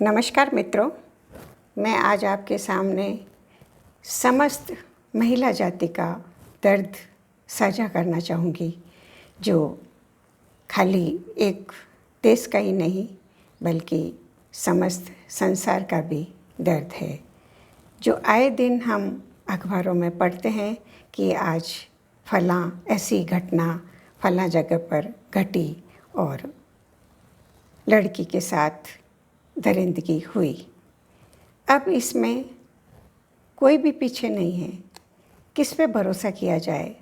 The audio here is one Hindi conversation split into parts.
नमस्कार मित्रों, मैं आज आपके सामने समस्त महिला जाति का दर्द साझा करना चाहूँगी, जो खाली एक देश का ही नहीं बल्कि समस्त संसार का भी दर्द है। जो आए दिन हम अखबारों में पढ़ते हैं कि आज फलां ऐसी घटना फलां जगह पर घटी और लड़की के साथ दरिंदगी हुई। अब इसमें कोई भी पीछे नहीं है, किस पे भरोसा किया जाए।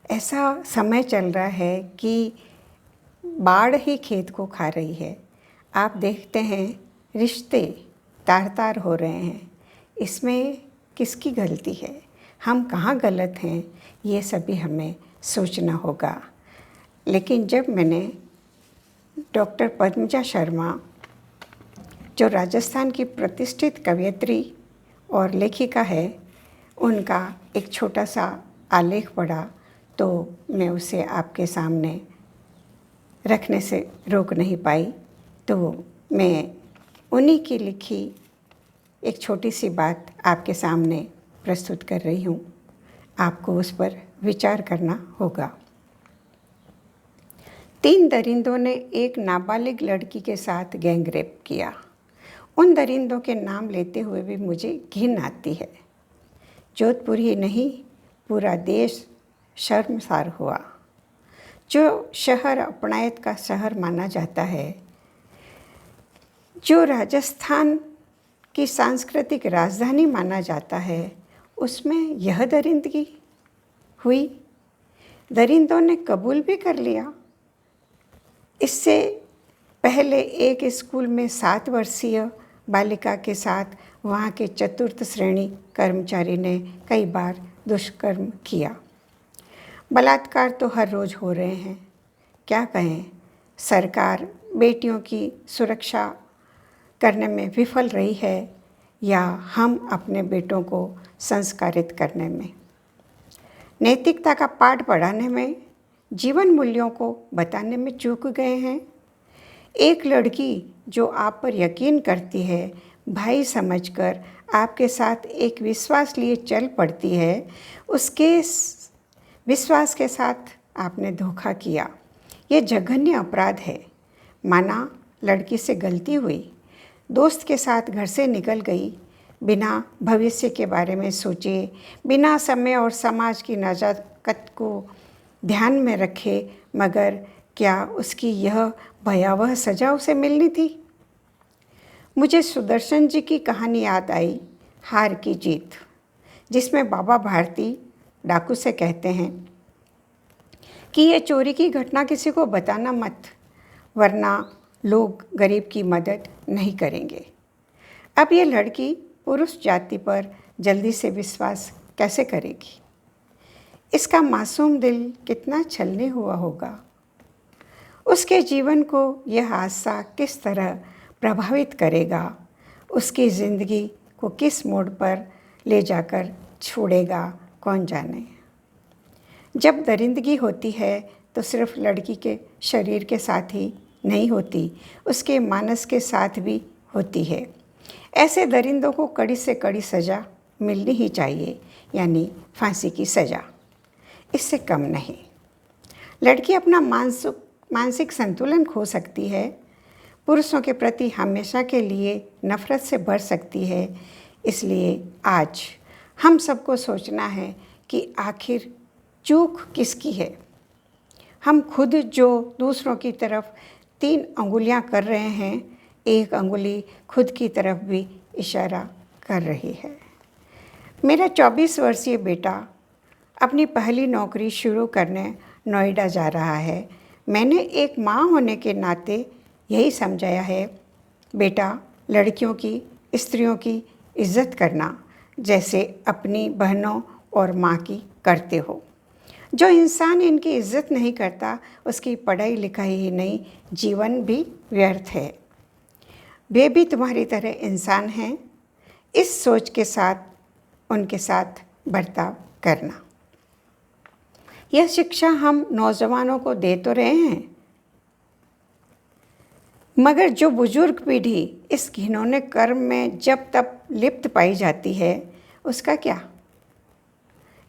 ऐसा समय चल रहा है कि बाढ़ ही खेत को खा रही है। आप देखते हैं रिश्ते तार-तार हो रहे हैं। इसमें किसकी गलती है, हम कहाँ गलत हैं, ये सभी हमें सोचना होगा। लेकिन जब मैंने डॉक्टर पद्मजा शर्मा, जो राजस्थान की प्रतिष्ठित कवयित्री और लेखिका है, उनका एक छोटा सा आलेख पढ़ा तो मैं उसे आपके सामने रखने से रोक नहीं पाई। तो मैं उन्हीं की लिखी एक छोटी सी बात आपके सामने प्रस्तुत कर रही हूँ। आपको उस पर विचार करना होगा। 3 दरिंदों ने एक नाबालिग लड़की के साथ गैंगरेप किया। उन दरिंदों के नाम लेते हुए भी मुझे घिन आती है। जोधपुर ही नहीं, पूरा देश शर्मसार हुआ। जो शहर अपनायत का शहर माना जाता है, जो राजस्थान की सांस्कृतिक राजधानी माना जाता है, उसमें यह दरिंदगी हुई। दरिंदों ने कबूल भी कर लिया। इससे पहले एक स्कूल में 7 वर्षीय बालिका के साथ वहाँ के चतुर्थ श्रेणी कर्मचारी ने कई बार दुष्कर्म किया। बलात्कार तो हर रोज़ हो रहे हैं। क्या कहें, सरकार बेटियों की सुरक्षा करने में विफल रही है या हम अपने बेटों को संस्कारित करने में, नैतिकता का पाठ पढ़ाने में, जीवन मूल्यों को बताने में चूक गए हैं। एक लड़की जो आप पर यकीन करती है, भाई समझकर आपके साथ एक विश्वास लिए चल पड़ती है, उसके विश्वास के साथ आपने धोखा किया। ये जघन्य अपराध है। माना लड़की से गलती हुई, दोस्त के साथ घर से निकल गई, बिना भविष्य के बारे में सोचे, बिना समय और समाज की नज़ाकत को ध्यान में रखे, मगर क्या उसकी यह भयावह सज़ा उसे मिलनी थी? मुझे सुदर्शन जी की कहानी याद आई, हार की जीत, जिसमें बाबा भारती डाकू से कहते हैं कि ये चोरी की घटना किसी को बताना मत, वरना लोग गरीब की मदद नहीं करेंगे। अब ये लड़की पुरुष जाति पर जल्दी से विश्वास कैसे करेगी? इसका मासूम दिल कितना छलने हुआ होगा। उसके जीवन को यह हादसा किस तरह प्रभावित करेगा, उसकी ज़िंदगी को किस मोड़ पर ले जाकर छोड़ेगा, कौन जाने। जब दरिंदगी होती है तो सिर्फ लड़की के शरीर के साथ ही नहीं होती, उसके मानस के साथ भी होती है। ऐसे दरिंदों को कड़ी से कड़ी सज़ा मिलनी ही चाहिए, यानी फांसी की सज़ा, इससे कम नहीं। लड़की अपना मानसिक संतुलन खो सकती है, पुरुषों के प्रति हमेशा के लिए नफ़रत से भर सकती है। इसलिए आज हम सबको सोचना है कि आखिर चूक किसकी है। हम खुद जो दूसरों की तरफ 3 अंगुलियां कर रहे हैं, एक अंगुली खुद की तरफ भी इशारा कर रही है। मेरा 24 वर्षीय बेटा अपनी पहली नौकरी शुरू करने नोएडा जा रहा है। मैंने एक माँ होने के नाते यही समझाया है, बेटा, लड़कियों की, स्त्रियों की इज़्ज़त करना जैसे अपनी बहनों और माँ की करते हो। जो इंसान इनकी इज़्ज़त नहीं करता, उसकी पढ़ाई लिखाई ही नहीं, जीवन भी व्यर्थ है। वे भी तुम्हारी तरह इंसान हैं। इस सोच के साथ उनके साथ बर्ताव करना। यह शिक्षा हम नौजवानों को दे तो रहे हैं, मगर जो बुजुर्ग पीढ़ी इस घिनौने कर्म में जब तब लिप्त पाई जाती है, उसका क्या?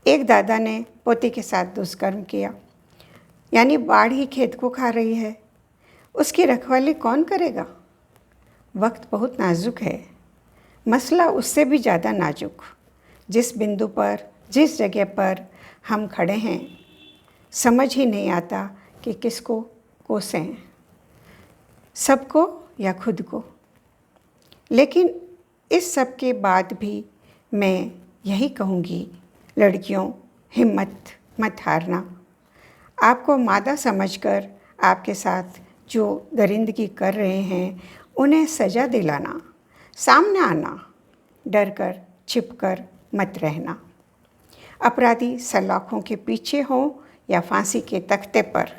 एक दादा ने पोते के साथ दुष्कर्म किया, यानी बाढ़ ही खेत को खा रही है। उसकी रखवाली कौन करेगा? वक्त बहुत नाजुक है, मसला उससे भी ज़्यादा नाजुक। जिस बिंदु पर, जिस जगह पर हम खड़े हैं, समझ ही नहीं आता कि किसको कोसें, सबको या खुद को। लेकिन इस सब के बाद भी मैं यही कहूँगी, लड़कियों, हिम्मत मत हारना। आपको मादा समझकर आपके साथ जो दरिंदगी कर रहे हैं, उन्हें सज़ा दिलाना, सामने आना, डर कर छिप कर मत रहना। अपराधी सलाखों के पीछे हों या फांसी के तख्ते पर,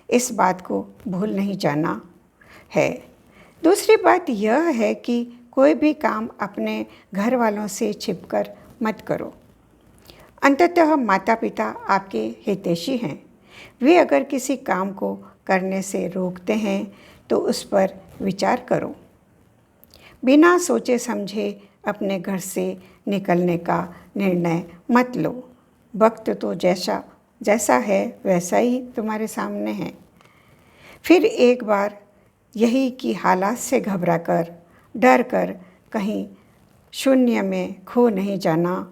इस बात को भूल नहीं जाना है। दूसरी बात यह है कि कोई भी काम अपने घर वालों से छिपकर मत करो। अंततः माता पिता आपके हितैषी हैं। वे अगर किसी काम को करने से रोकते हैं तो उस पर विचार करो। बिना सोचे समझे अपने घर से निकलने का निर्णय मत लो। वक्त तो जैसा है वैसा ही तुम्हारे सामने है। फिर एक बार यही कि हालात से घबराकर, डर कर कहीं शून्य में खो नहीं जाना,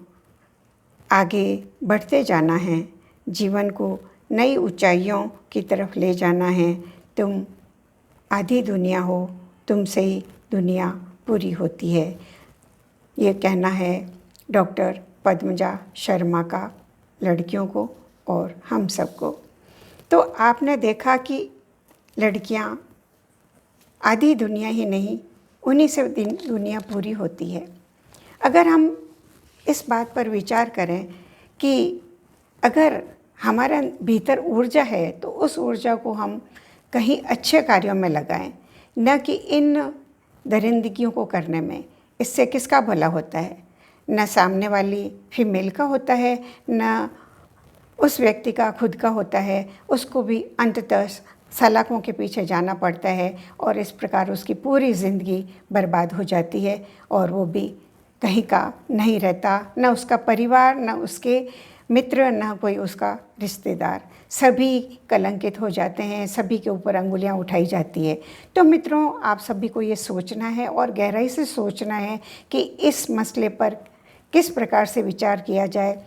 आगे बढ़ते जाना है। जीवन को नई ऊंचाइयों की तरफ ले जाना है। तुम आधी दुनिया हो, तुमसे ही दुनिया पूरी होती है। ये कहना है डॉक्टर पद्मजा शर्मा का लड़कियों को और हम सबको। तो आपने देखा कि लड़कियां आधी दुनिया ही नहीं, उन्हीं से दुनिया पूरी होती है। अगर हम इस बात पर विचार करें कि अगर हमारे भीतर ऊर्जा है तो उस ऊर्जा को हम कहीं अच्छे कार्यों में लगाएं, न कि इन दरिंदगियों को करने में। इससे किसका भला होता है? न सामने वाली फीमेल का होता है, न उस व्यक्ति का खुद का होता है। उसको भी अंततः सलाखों के पीछे जाना पड़ता है और इस प्रकार उसकी पूरी ज़िंदगी बर्बाद हो जाती है और वो भी कहीं का नहीं रहता, न उसका परिवार, न उसके मित्र, न कोई उसका रिश्तेदार। सभी कलंकित हो जाते हैं, सभी के ऊपर अंगुलियां उठाई जाती है। तो मित्रों, आप सभी को ये सोचना है और गहराई से सोचना है कि इस मसले पर किस प्रकार से विचार किया जाए।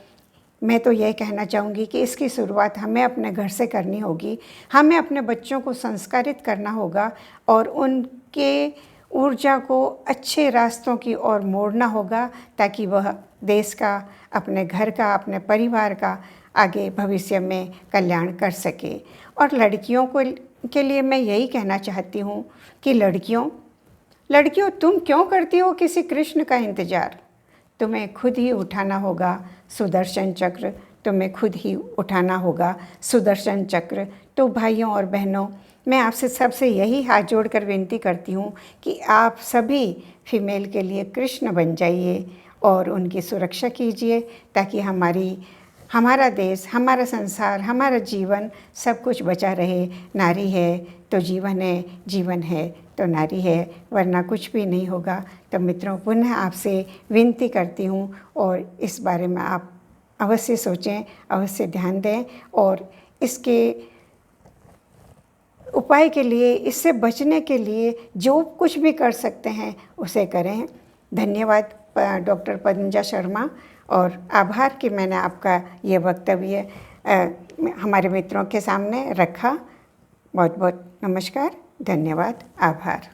मैं तो यह कहना चाहूँगी कि इसकी शुरुआत हमें अपने घर से करनी होगी। हमें अपने बच्चों को संस्कारित करना होगा और उनके ऊर्जा को अच्छे रास्तों की ओर मोड़ना होगा, ताकि वह देश का, अपने घर का, अपने परिवार का आगे भविष्य में कल्याण कर सके। और लड़कियों के लिए मैं यही कहना चाहती हूँ कि लड़कियों तुम क्यों करती हो किसी कृष्ण का इंतज़ार? तुम्हें खुद ही उठाना होगा सुदर्शन चक्र, तुम्हें खुद ही उठाना होगा सुदर्शन चक्र। तो भाइयों और बहनों, मैं आपसे सबसे यही हाथ जोड़कर विनती करती हूँ कि आप सभी फीमेल के लिए कृष्ण बन जाइए और उनकी सुरक्षा कीजिए, ताकि हमारा देश, हमारा संसार, हमारा जीवन सब कुछ बचा रहे। नारी है तो जीवन है, जीवन है तो नारी है, वरना कुछ भी नहीं होगा। तो मित्रों, पुनः आपसे विनती करती हूँ और इस बारे में आप अवश्य सोचें, अवश्य ध्यान दें और इसके उपाय के लिए, इससे बचने के लिए जो कुछ भी कर सकते हैं उसे करें। धन्यवाद डॉक्टर पद्मजा शर्मा, और आभार कि मैंने आपका ये वक्तव्य हमारे मित्रों के सामने रखा। बहुत बहुत नमस्कार, धन्यवाद, आभार।